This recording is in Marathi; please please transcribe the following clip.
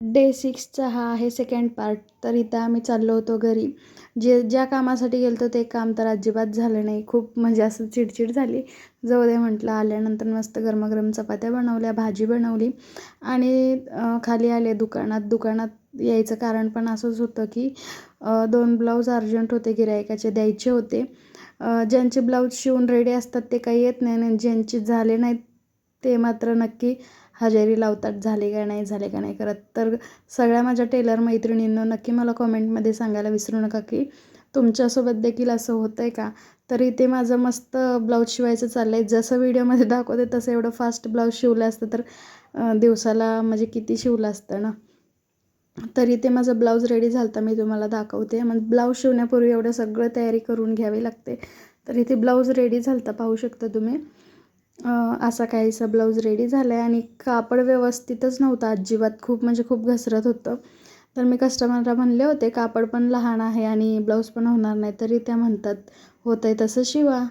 डे 6चा हा आहे सेकंड पार्ट. तर इथं आम्ही चाललो होतो घरी. ज्या कामासाठी गेलो होतो ते काम तर अजिबात झालं नाही. खूप म्हणजे असं चिडचिड झाली. जाऊ दे म्हटलं. आल्यानंतर मस्त गरमागरम चपात्या बनवल्या, भाजी बनवली आणि खाली आले दुकानात. दुकानात यायचं कारण पण असंच होतं की 2 ब्लाऊज अर्जंट होते, गिऱ्हाईकाचे द्यायचे होते. ज्यांचे ब्लाऊज शिवून रेडी असतात ते काही येत नाही आणि ज्यांचे झाले नाहीत ते मात्र नक्की हजेरी लावतात, झाले का नाही, झाले का नाही करत. तर सगळ्या माझ्या टेलर मैत्रिणींनो नक्की मला कॉमेंटमध्ये सांगायला विसरू नका की तुमच्यासोबत देखील असं होतं आहे का. तर इथे माझं मस्त ब्लाऊज शिवायचं चाललं आहे. जसं व्हिडिओमध्ये दाखवते तसं एवढं फास्ट ब्लाऊज शिवलं असतं तर दिवसाला म्हणजे किती शिवलं असतं ना. तर इथे माझं ब्लाऊज रेडी झालं होतं, मी तुम्हाला दाखवते. मग ब्लाऊज शिवण्यापूर्वी एवढं सगळं तयारी करून घ्यावी लागते. तर इथे ब्लाऊज रेडी झालं होतं, पाहू शकता तुम्ही. असा काहीसा ब्लाऊज रेडी झाला आहे आणि कापड व्यवस्थितच नव्हतं अजिबात. खूप म्हणजे खूप घसरत होतं. तर मी कस्टमरला म्हणले होते कापड पण लहान आहे आणि ब्लाऊज पण होणार नाही. तरी त्या म्हणतात होतं आहे तसं शिवा.